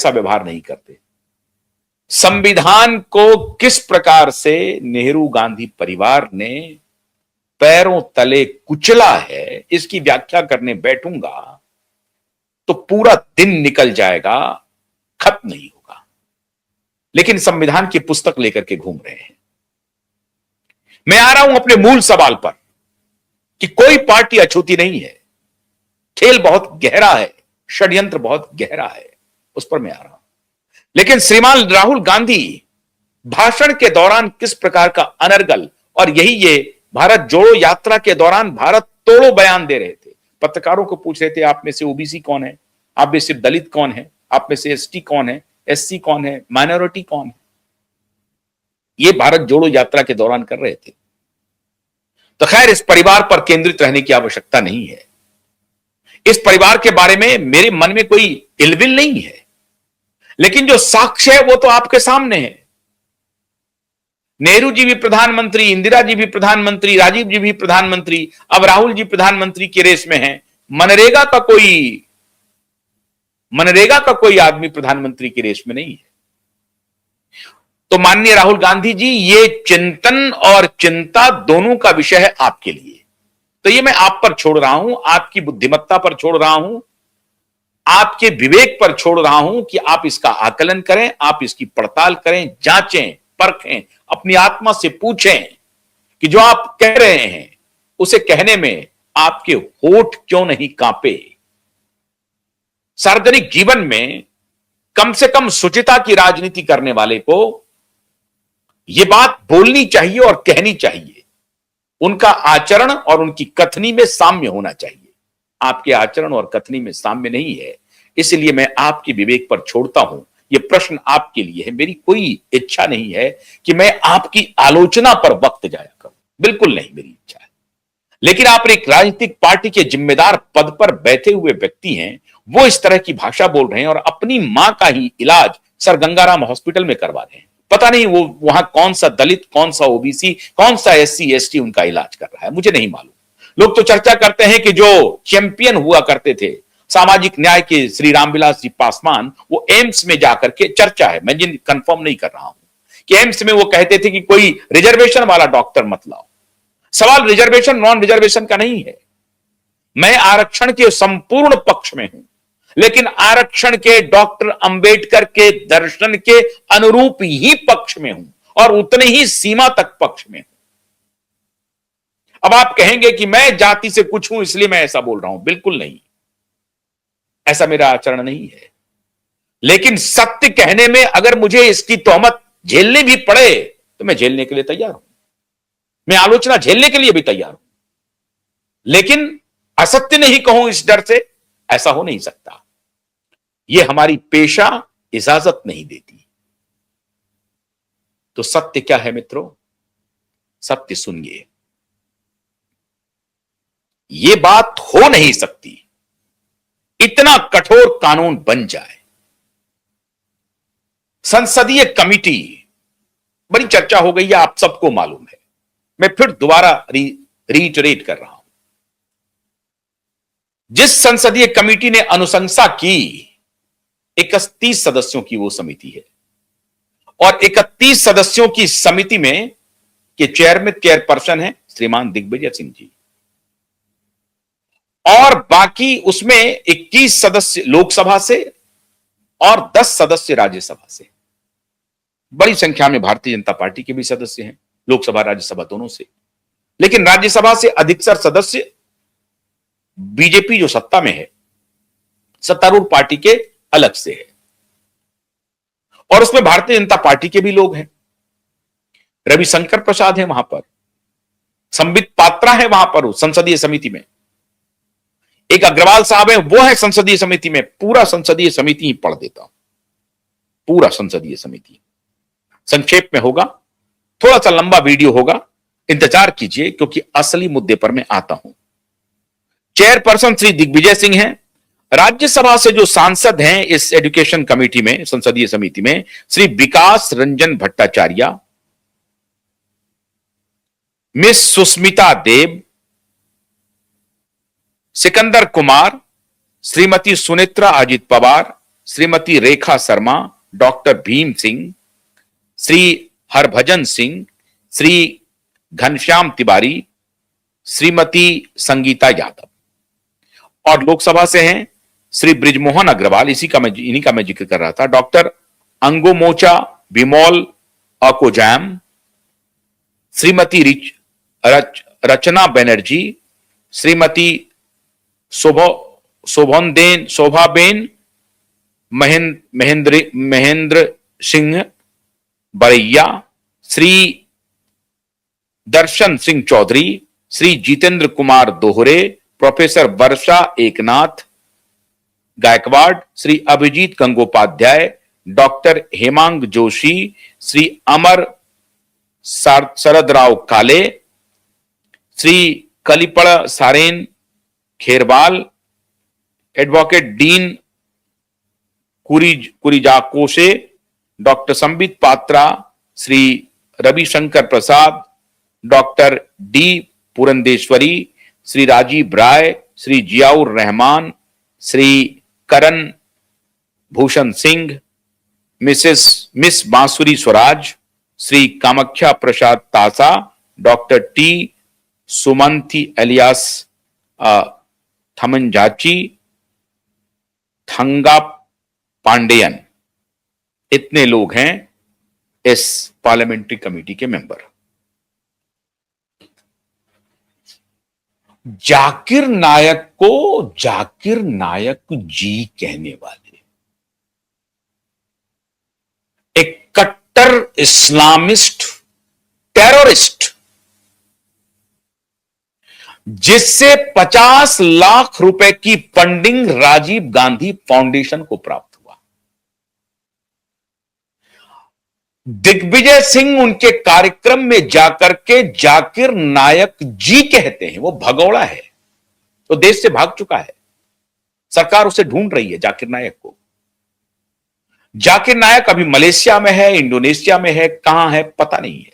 ऐसा व्यवहार नहीं करते। संविधान को किस प्रकार से नेहरू गांधी परिवार ने पैरों तले कुचला है, इसकी व्याख्या करने बैठूंगा तो पूरा दिन निकल जाएगा, खत्म नहीं होगा। लेकिन संविधान की पुस्तक लेकर के घूम रहे हैं। मैं आ रहा हूं अपने मूल सवाल पर कि कोई पार्टी अछूती नहीं है, खेल बहुत गहरा है, षड्यंत्र बहुत गहरा है, उस पर मैं आ रहा हूं। लेकिन श्रीमान राहुल गांधी भाषण के दौरान किस प्रकार का अनर्गल, और यही ये भारत जोड़ो यात्रा के दौरान भारत तोड़ो बयान दे रहे थे। पत्रकारों को पूछ रहे थे, आप में से ओबीसी कौन है, आप में से दलित कौन है, आप में से एसटी कौन है, एससी कौन है, माइनॉरिटी कौन है। ये भारत जोड़ो यात्रा के दौरान कर रहे थे। तो खैर, इस परिवार पर केंद्रित रहने की आवश्यकता नहीं है। इस परिवार के बारे में मेरे मन में कोई इलविल नहीं है, लेकिन जो साक्ष्य है वो तो आपके सामने है। नेहरू जी भी प्रधानमंत्री, इंदिरा जी भी प्रधानमंत्री, राजीव जी भी प्रधानमंत्री, अब राहुल जी प्रधानमंत्री की रेस में हैं। मनरेगा का कोई आदमी प्रधानमंत्री की रेस में नहीं है। तो माननीय राहुल गांधी जी, ये चिंतन और चिंता दोनों का विषय है आपके लिए। तो ये मैं आप पर छोड़ रहा हूं, आपकी बुद्धिमत्ता पर छोड़ रहा हूं, आपके विवेक पर छोड़ रहा हूं कि आप इसका आकलन करें, आप इसकी पड़ताल करें, जांचें, परखें, अपनी आत्मा से पूछें कि जो आप कह रहे हैं उसे कहने में आपके होठ क्यों नहीं कांपे। सार्वजनिक जीवन में कम से कम शुचिता की राजनीति करने वाले को यह बात बोलनी चाहिए और कहनी चाहिए। उनका आचरण और उनकी कथनी में साम्य होना चाहिए। आपके आचरण और कथनी में साम्य नहीं है, इसलिए मैं आपके विवेक पर छोड़ता हूं। यह प्रश्न आपके लिए है। मेरी कोई इच्छा नहीं है कि मैं आपकी आलोचना पर वक्त जाया करूं, बिल्कुल नहीं मेरी इच्छा है। लेकिन आप एक राजनीतिक पार्टी के जिम्मेदार पद पर बैठे हुए व्यक्ति हैं, वो इस तरह की भाषा बोल रहे हैं और अपनी मां का ही इलाज सर गंगाराम हॉस्पिटल में करवा रहे हैं। पता नहीं वो वहां कौन सा दलित, कौन सा ओबीसी, कौन सा एससी एसटी उनका इलाज कर रहा है, मुझे नहीं मालूम। लोग तो चर्चा करते हैं कि जो चैंपियन हुआ करते थे सामाजिक न्याय के श्री रामविलास जी पासवान, वो एम्स में जाकर के, चर्चा है, मैं जिन कंफर्म नहीं कर रहा हूं, कि एम्स में वो कहते थे कि कोई रिजर्वेशन वाला डॉक्टर मत लाओ। सवाल रिजर्वेशन नॉन रिजर्वेशन का नहीं है। मैं आरक्षण के संपूर्ण पक्ष में हूं, लेकिन आरक्षण के डॉक्टर अंबेडकर के दर्शन के अनुरूप ही पक्ष में हूं और उतने ही सीमा तक पक्ष में हूं। अब आप कहेंगे कि मैं जाति से कुछ हूं इसलिए मैं ऐसा बोल रहा हूं, बिल्कुल नहीं, ऐसा मेरा आचरण नहीं है। लेकिन सत्य कहने में अगर मुझे इसकी तोहमत झेलनी भी पड़े तो मैं झेलने के लिए तैयार हूं, मैं आलोचना झेलने के लिए भी तैयार हूं, लेकिन असत्य नहीं कहूं इस डर से, ऐसा हो नहीं सकता। यह हमारी पेशा इजाजत नहीं देती। तो सत्य क्या है मित्रों? सत्य सुनिए, यह बात हो नहीं सकती इतना कठोर कानून बन जाए। संसदीय कमेटी, बड़ी चर्चा हो गई है, आप सबको मालूम है, मैं फिर दोबारा रीइटरेट कर रहा हूं। जिस संसदीय कमेटी ने अनुशंसा की, 31 सदस्यों की वो समिति है, और 31 सदस्यों की समिति में के चेयरपर्सन है श्रीमान दिग्विजय सिंह जी, और बाकी उसमें 21 सदस्य लोकसभा से और 10 सदस्य राज्यसभा से। बड़ी संख्या में भारतीय जनता पार्टी के भी सदस्य हैं, लोकसभा राज्यसभा दोनों से। लेकिन राज्यसभा से अधिकतर सदस्य बीजेपी जो सत्ता में है, सत्तारूढ़ पार्टी के अलग से है, और उसमें भारतीय जनता पार्टी के भी लोग हैं। रविशंकर प्रसाद है वहां पर, संबित पात्रा है वहां पर संसदीय समिति में, एक अग्रवाल साहब है, वो है संसदीय समिति में। पूरा संसदीय समिति ही पढ़ देता हूं, पूरा संसदीय समिति संक्षेप में होगा, थोड़ा सा लंबा वीडियो होगा, इंतजार कीजिए, क्योंकि असली मुद्दे पर मैं आता हूं। चेयरपर्सन श्री दिग्विजय सिंह हैं। राज्यसभा से जो सांसद हैं इस एजुकेशन कमेटी में, संसदीय समिति में, श्री विकास रंजन भट्टाचार्य, मिस सुस्मिता देव, सिकंदर कुमार, श्रीमती सुनेत्रा अजित पवार, श्रीमती रेखा शर्मा, डॉक्टर भीम सिंह, श्री हरभजन सिंह, श्री घनश्याम तिवारी, श्रीमती संगीता यादव। और लोकसभा से हैं श्री ब्रिजमोहन अग्रवाल, इन्हीं का मैं जिक्र कर रहा था, doctor Angomcha Bimol Akoijam, Shrimati Rachna Banerjee, Shrimati Shobhaben Mahendra Singh Baraiya, Shri Darshan Singh Chaudhary, Shri Jitendra Kumar Dohare, professor Varsha Eknath Gaikwad, Shri Abhijit Gangopadhyay, doctor Hemang Joshi, Shri Amar Sharadrao Kale, Shri Kalipada Saren Kherwal, advocate Dean Kuriakose, doctor Sambit Patra, Shri Ravishankar Prasad, doctor D Purandeswari, Shri Rajeev Rai, Shri Ziaur Rahman, Shri Karan Bhushan Singh, miss Bansuri Swaraj, Shri Kamakhya प्रसाद तासा, doctor T Sumathy alias Thamizhachi, Thanga Pandian, इतने लोग हैं इस पार्लियामेंट्री कमेटी के मेंबर। जाकिर नायक को जाकिर नायक जी कहने वाले एक कट्टर इस्लामिस्ट टेररिस्ट, जिससे 50 लाख रुपए की फंडिंग राजीव गांधी फाउंडेशन को प्राप्त हुआ। दिग्विजय सिंह उनके कार्यक्रम में जाकर के जाकिर नायक जी कहते हैं। वो भगौड़ा है, तो देश से भाग चुका है, सरकार उसे ढूंढ रही है जाकिर नायक को। जाकिर नायक अभी मलेशिया में है, इंडोनेशिया में है, कहां है पता नहीं है,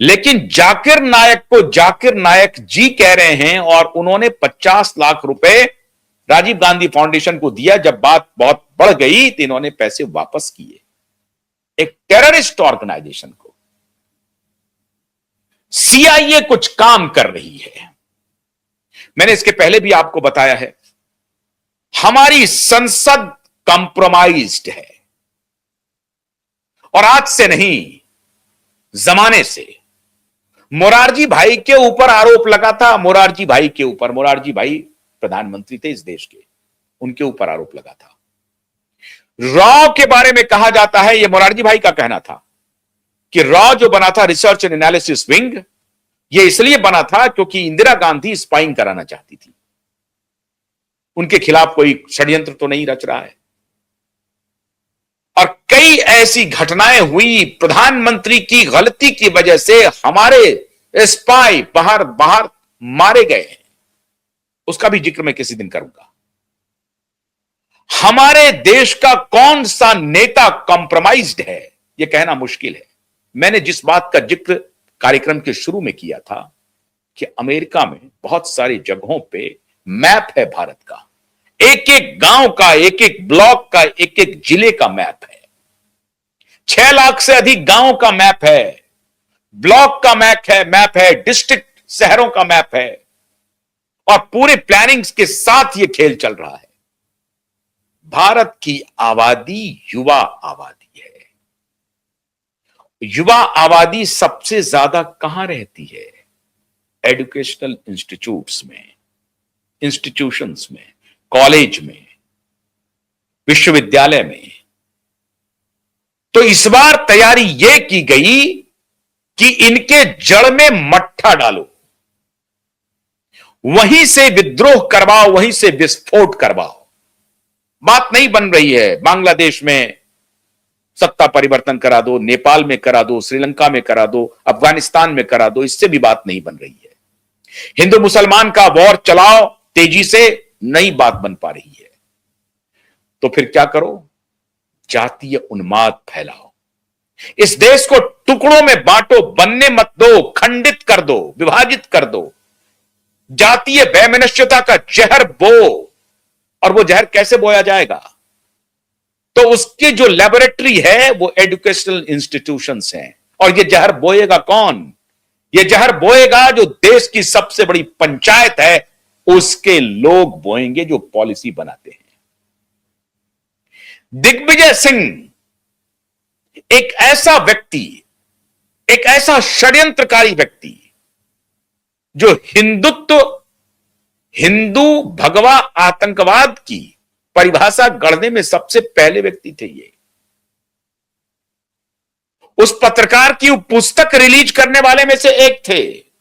लेकिन जाकिर नायक को जाकिर नायक जी कह रहे हैं। और उन्होंने 50 लाख रुपए राजीव गांधी फाउंडेशन को दिया। जब बात बहुत बढ़ गई तो इन्होंने पैसे वापस किए एक टेररिस्ट ऑर्गेनाइजेशन को। सीआईए कुछ काम कर रही है, मैंने इसके पहले भी आपको बताया है। हमारी संसद कॉम्प्रोमाइज्ड है, और आज से नहीं, जमाने से। मोरारजी भाई के ऊपर आरोप लगा था, मोरारजी भाई के ऊपर, मोरारजी भाई प्रधानमंत्री थे इस देश के, उनके ऊपर आरोप लगा था। रॉ के बारे में कहा जाता है, यह मोरारजी भाई का कहना था कि रॉ जो बना था, रिसर्च एंड एनालिसिस विंग, यह इसलिए बना था क्योंकि इंदिरा गांधी स्पाइंग कराना चाहती थी। उनके खिलाफ कोई षड्यंत्र तो नहीं रच रहा है। और कई ऐसी घटनाएं हुई, प्रधानमंत्री की गलती की वजह से हमारे स्पाई बाहर बाहर मारे गए हैं, उसका भी जिक्र मैं किसी दिन करूंगा। हमारे देश का कौन सा नेता कॉम्प्रोमाइज्ड है, यह कहना मुश्किल है। मैंने जिस बात का जिक्र कार्यक्रम के शुरू में किया था कि अमेरिका में बहुत सारी जगहों पे मैप है भारत का, एक एक गांव का, एक एक ब्लॉक का, एक एक जिले का मैप है। 6 लाख से अधिक गांवों का मैप है, ब्लॉक का मैप है, डिस्ट्रिक्ट शहरों का मैप है, और पूरे प्लानिंग्स के साथ यह खेल चल रहा है। भारत की आबादी युवा आबादी है। युवा आबादी सबसे ज्यादा कहां रहती है? एजुकेशनल इंस्टीट्यूशंस में, कॉलेज में, विश्वविद्यालय में। तो इस बार तैयारी यह की गई कि इनके जड़ में मट्ठा डालो, वहीं से विद्रोह करवाओ, वहीं से विस्फोट करवाओ। बात नहीं बन रही है बांग्लादेश में सत्ता परिवर्तन करा दो, नेपाल में करा दो, श्रीलंका में करा दो, अफगानिस्तान में करा दो, इससे भी बात नहीं बन रही है। हिंदू मुसलमान का वॉर चलाओ तेजी से, नई बात बन पा रही है। तो फिर क्या करो? जातीय उन्माद फैलाओ, इस देश को टुकड़ों में बांटो, बनने मत दो, खंडित कर दो, विभाजित कर दो, जातीय वैमनस्यता का जहर बो, और वो जहर कैसे बोया जाएगा? तो उसकी जो लेबोरेटरी है वो एजुकेशनल इंस्टीट्यूशंस हैं। और ये जहर बोएगा कौन? ये जहर बोएगा जो देश की सबसे बड़ी पंचायत है, उसके लोग बोएंगे जो पॉलिसी बनाते हैं। दिग्विजय सिंह एक ऐसा व्यक्ति, एक ऐसा षड्यंत्रकारी व्यक्ति जो हिंदुत्व, हिंदू भगवा आतंकवाद की परिभाषा गढ़ने में सबसे पहले व्यक्ति थे। ये उस पत्रकार की पुस्तक रिलीज करने वाले में से एक थे।